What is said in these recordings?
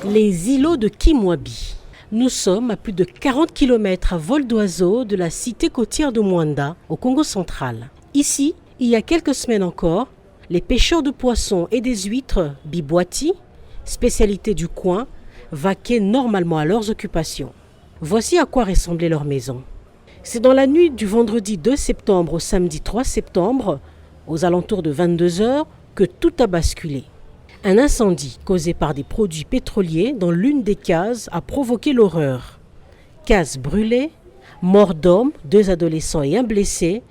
Les îlots de Kimwabi. Nous sommes à plus de 40 km à vol d'oiseau de la cité côtière de Mwanda, au Congo central. Ici, il y a quelques semaines encore, les pêcheurs de poissons et des huîtres Bibwati, spécialité du coin, vaquaient normalement à leurs occupations. Voici à quoi ressemblait leur maison. C'est dans la nuit du vendredi 2 septembre au samedi 3 septembre, aux alentours de 22 h, que tout a basculé. Un incendie causé par des produits pétroliers dans l'une des cases a provoqué l'horreur. Cases brûlées, mort d'hommes, 2 adolescents et un blessé,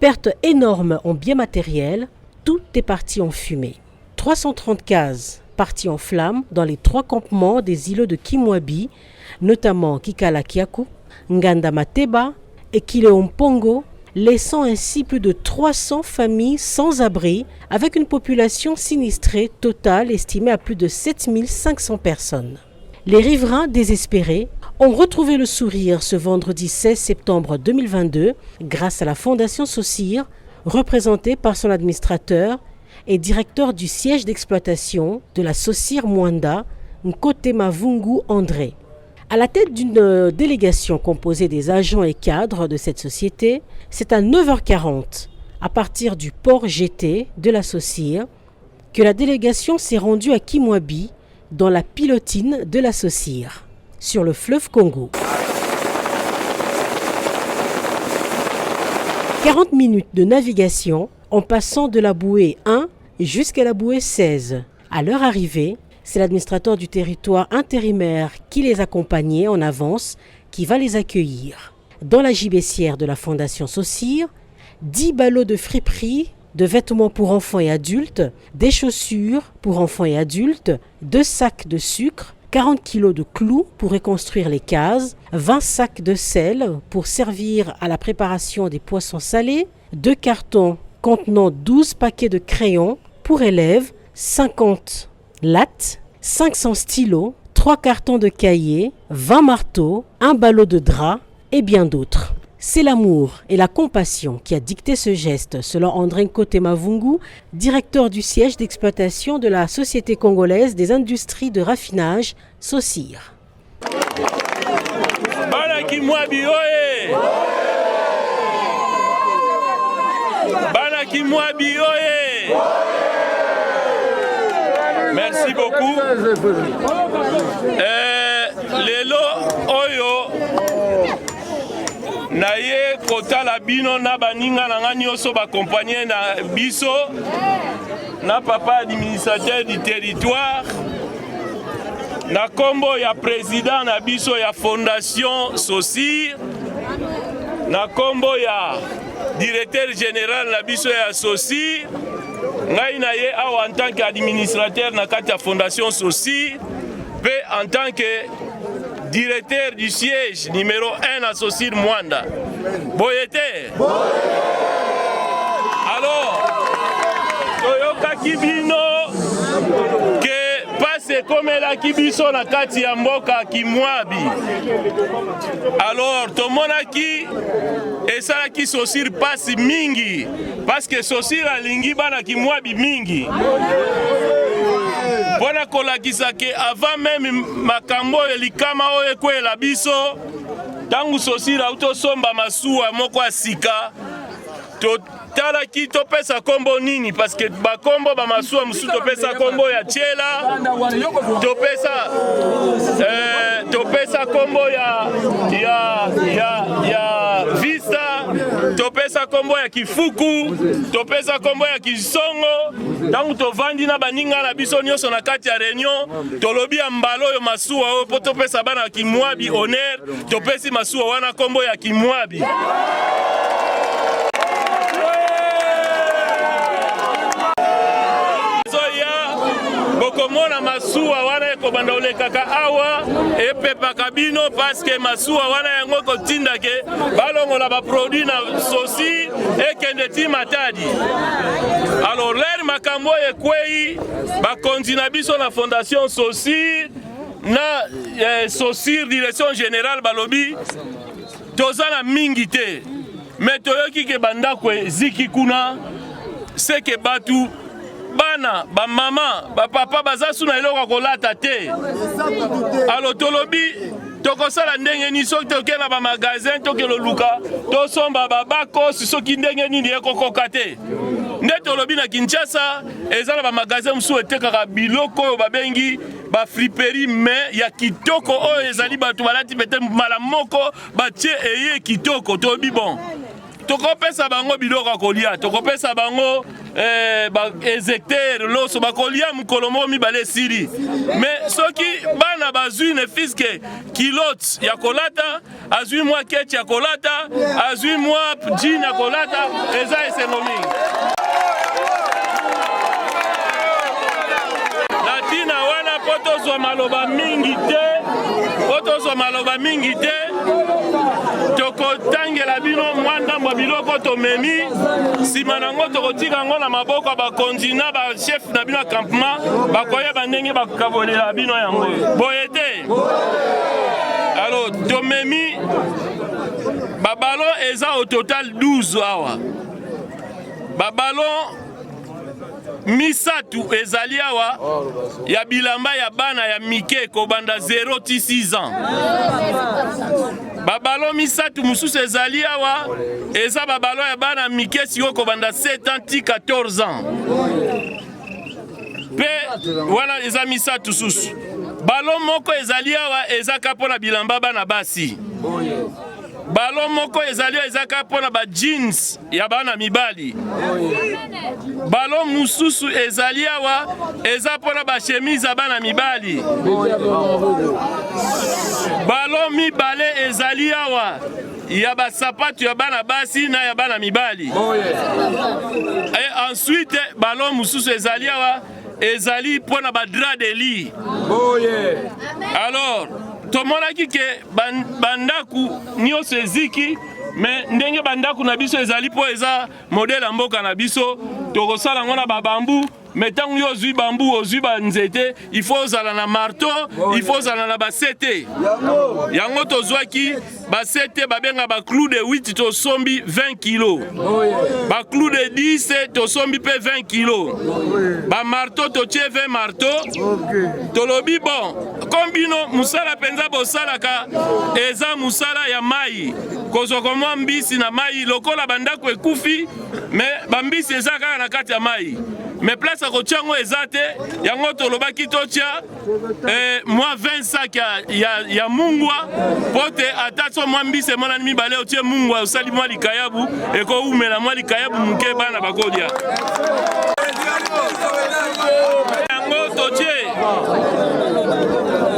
perte énorme en biens matériels, tout est parti en fumée. 330 cases parties en flammes dans les 3 campements des îlots de Kimwabi, notamment Kikalakiaku, Ngandamateba et Kileompongo, laissant ainsi plus de 300 familles sans abri, avec une population sinistrée totale estimée à plus de 7500 personnes. Les riverains désespérés ont retrouvé le sourire ce vendredi 16 septembre 2022 grâce à la Fondation Saussure, représentée par son administrateur et directeur du siège d'exploitation de la Saussure Mwanda, Nkotema Vungu André. À la tête d'une délégation composée des agents et cadres de cette société, c'est à 9 h 40, à partir du port GT de la Saussure, que la délégation s'est rendue à Kimwabi, dans la pilotine de la Saussure, sur le fleuve Congo. 40 minutes de navigation en passant de la bouée 1 jusqu'à la bouée 16. À leur arrivée, c'est l'administrateur du territoire intérimaire qui les accompagnait en avance qui va les accueillir. Dans la gibecière de la Fondation Saussure, 10 ballots de friperie, de vêtements pour enfants et adultes, des chaussures pour enfants et adultes, 2 sacs de sucre, 40 kg de clous pour reconstruire les cases, 20 sacs de sel pour servir à la préparation des poissons salés, 2 cartons contenant 12 paquets de crayons pour élèves, 50 lattes, 500 stylos, 3 cartons de cahiers, 20 marteaux, un ballot de drap et bien d'autres. C'est l'amour et la compassion qui a dicté ce geste, selon André Nkotema Vungu, directeur du siège d'exploitation de la Société congolaise des industries de raffinage, Saussure. Bana Kimwabi oye! Bana Kimwabi oye! Merci beaucoup. Lelo oyo naye kotala bino na baninga na nga nyonso bakompanye na biso na papa administrateur du territoire na kombo ya président na biso ya Fondation Saussure na kombo ya directeur général na biso ya Saussure ngai na ye awa en tant qu'administrateur na kati ya Fondation Saussure pe en tant que directeur du siège numéro 1 à Saussure Mwanda. Boyete. Alors, Toyoka Kibino, que passe comme la Kibiso na kati ya mboka Kimwabi. Alors, tomonaki et ça qui Saussure passe mingi, parce que Saussure alingi bana Kimwabi mingi. Bona kolakisa ke avant même makambo elikama oyo kwela biso tangu Saussure auto somba masuwa moko asika to tala ki topesa kombo nini parce que bakombo ba masuwa musu topesa kombo ya Chela topesa kombo ya Vista topesa kombo ya Kifuku topesa kombo ya Kisongo tangu tovandi na baninga na biso nyonso na kati ya réunion tolobi ya mbalo yo masuwa oyo po topesa bana Kimwabi honneur topesi masuwa wana kombo ya Kimwabi. Bokomona masuwa wana ko bandole kaka awa epepa kabino parce que masuwa wana yango ko tinda ke balongo la ba produit na Saussure et kende ti matadi. Alors l'air makambo ekwei ba kontina biso na Fondation Saussure na Saussure direction générale balobi tozana mingi te mais toyoki ke bandako ziki kuna c'est que batu bana ba mama ba papa bazasu na eloko kolata te alo tolobi tokosala ndenge ni soki toke na ba magasin toke loluka tosomba babako soki ndenge nini ekokoka te nde tolobi na Kinshasa eza na ba magasin musu etekaka biloko oyo babengi ba friperie mais ya kitoko oyo ezali bato balati pete mala moko batie eye kitoko tobi bon tokopesa bango biloko kolia tokopesa bango ba éjecteur loso bakolia mukolo mo mibale siri mais soki bana bazui ne fiske kilote ya kolata azui mwa ketch ya kolata azui mwa jean ya kolata eza esengomi latina wana potozwa maloba mingi te tokotangela bino mwanda mwa biloko tomemi sima nango tokotika ngo na maboko ya bakonzi na bachef na bino ya campement bakoyeba ndenge bakavolela bino yango boye te alors tomemi babalo eza au total 12 awa babalo misatu ezali awa ya bilamba ya bana ya mike kobanda 0 ti 6 ans babalo misatu mususu ezali awa eza babalo ya bana mike siko kobanda 7 ans ti 14 ans pe wana eza misatu susu balo moko ezali awa ezaka mpona bilamba bana basi balo moko ezali ezaka mpona ba jeans ya bana mibali balo mususu ezali awa eza mpona ba chemise ya bana mibali balo mibale ezali awa ya ba sapatu ya bana basi na ya bana mibali et ensuite balo mususu ezali awa ezali mpona ba drap de lit alors tomonaki ke bandaku nyonso eziki me ndenge bandaku na biso ezali po eza modele ya mboka na biso tokosala yango na babambu me ntango yo ozwi bambu ozwi banzete il faut ozala na marteau il faut ozala na basete yango tozwaki basete babenga baclou de 8 tosombi 20 kilo baclou de 10 tosombi mpe 20 kilo bamarteau totie 20 marteau tolobi bon kombino musala mpenza bosalaka eza musala ya mai kozwa komwa mbisi na mai lokola bandako ekufi me bambisi eza kaka na kati ya mai mais place à Kotiango ezate yango tolobaki totia moi 20 sacs ya mungwa pote atatso moi mbise mona mibale otie mungwa osali moi likayabu eko umela moi likayabu muke bana bakodia yango totie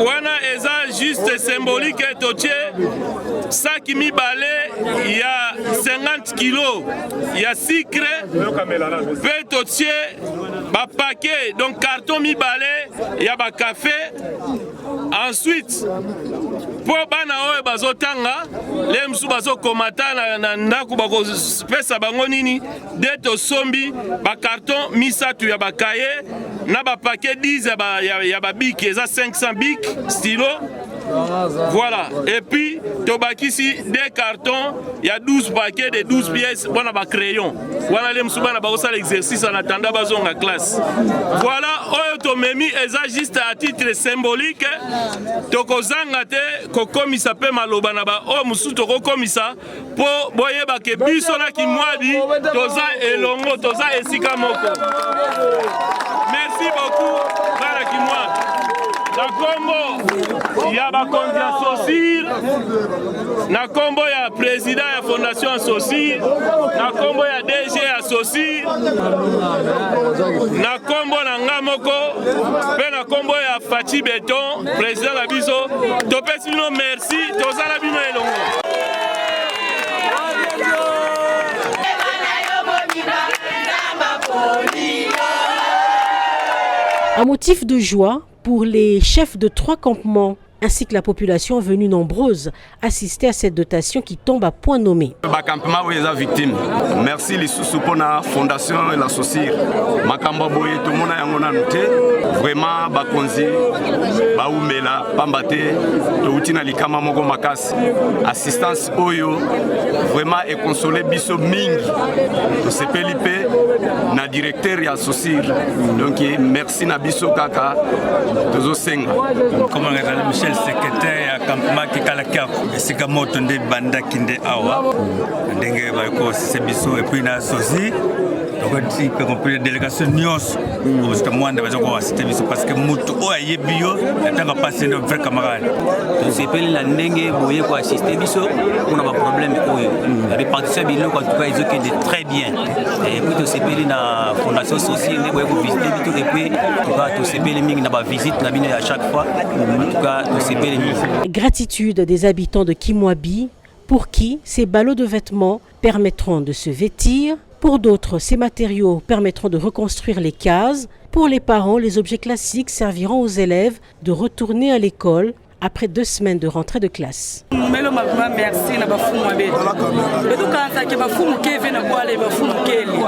wana eza juste symbolique totie saki mibale ya 50 kilo ya sucre pe totie ba paquet donc carton mibale ya ba café ensuite po bana oyo bazotanga le msu bazokomata na ndako bakopesa bango nini de tosombi ba carton misatu ya ba kaye na ba paquet 10 ya ba bic eza 500 bic stylo. Voilà, et puis tobakisi des cartons, il y a 12 paquets de 12 pièces, bon à crayon. Voilà les msoubana barossa l'exercice en attendant bazon à classe. Voilà, oyotomemi eza juste à titre symbolique. Tokozanga te kokomisa pe malobana ba o musu toko komisa po boyeba ke biso na kimwadi toza elongo toza esika moko. Merci beaucoup bana kimwadi. Na kombo ya bakonzi associer na kombo ya président ya fondation associer na kombo ya DG associer na kombo na nga moko pe na kombo ya Fachi Beton président na biso topesi bino merci tozala bino elongo. Un motif de joie pour les chefs de 3 campements ainsi que la population venue nombreuse assister à cette dotation qui tombe à point nommé. Campement où les victimes. Merci les sous pour la fondation et la société. Makamba boye tout le monde a yangona noté. Vraiment bakonzi, baoumela, pambate, toutina likama moko makasi. Assistance oyo vraiment est consolé biso mingi. C'est Pelipe na directeur et associé. Donc merci na biso kaka. Tozo senga. Comment Michel secrétaire à campement qui kalaka c'est comme motonde banda kinde awa ndenge ba ko c'est biso et puis na sosi donc si peut compléter délégation nyos parce que moi ndaba ko assiter biso parce que mutu o ayebio natanga passer de vrai camarade to sepeli la ndenge boye ko assister biso on a pas problème oyo répartition bino en tout cas ils ont été très bien et puis to sepeli na fondation sociale ne boye ko visiter bito et puis to sepeli mingi na ba visite na bino à chaque fois en tout cas to sepeli. Gratitude des habitants de Kimwabi pour qui ces ballots de vêtements permettront de se vêtir. Pour d'autres, ces matériaux permettront de reconstruire les cases. Pour les parents, les objets classiques serviront aux élèves de retourner à l'école après 2 semaines de rentrée de classe. Merci na bafumu abe. Beto kansa ke bafumu ke vena kwale bafumu keli.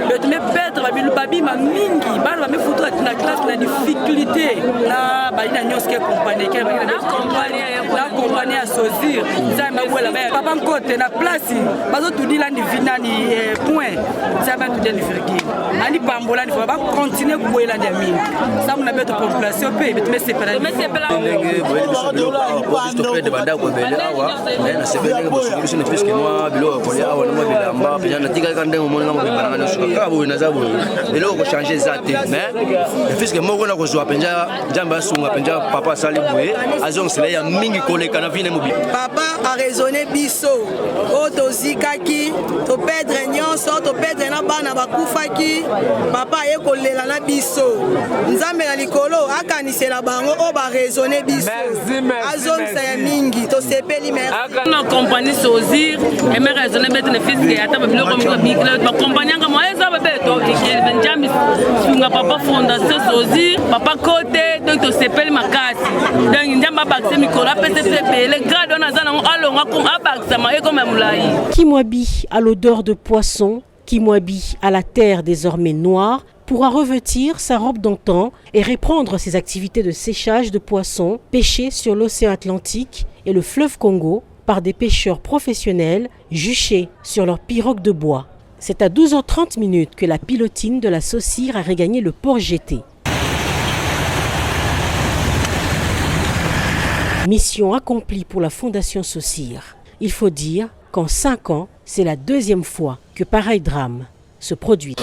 Beto me Pedro babilu babi ma mingi balo ba me futra na classe na difficulté na ba ina nyos ke compagnie ke ba ina compagnie à Sozir. Ça ma wela ba papa nkote na place bazo tudi la ni vinani point. Ça ba tudi ni friki. Ani pambola ni ba continuer ko wela dia mingi. Ça mon beto population pe beto me separa. Juste près de banda ko bele awa na sebele ko solution puisque moi bilo ko ya awa no bilamba pe na tika kande mo mona mo bana na suka ka bo na za bo bilo ko changer za te mais puisque mo ko na ko zo penja jamba sunga penja papa sali boye azong sele ya mingi koleka na vine mo bi papa a raisonné biso o tozikaki to perdre nyonso to perdre na bana bakufaki papa ye kolela na biso nzambe na likolo akanisela bango o ba raisonné biso azongisa ya mingi tosepeli merci na compagnie Sozir et me raisonner bête ne fils que ata bilo comme ko bigla ba compagnie ngamo eza ba beto ikeli benjamin sunga papa fondation Sozir papa côté donc tosepeli makasi donc njamba bakse mikolo PCCP les grades na zana alonga comme abaksa ma e comme mulai. Kimwabi à l'odeur de poisson, Kimwabi à la terre désormais noire pourra revêtir sa robe d'antan et reprendre ses activités de séchage de poissons pêchés sur l'océan Atlantique et le fleuve Congo par des pêcheurs professionnels juchés sur leurs pirogues de bois. C'est à 12h30 que la pilotine de la Saucire a regagné le port Jeté. Mission accomplie pour la Fondation Saucire. Il faut dire qu'en 5 ans, c'est la 2e fois que pareil drame se produit.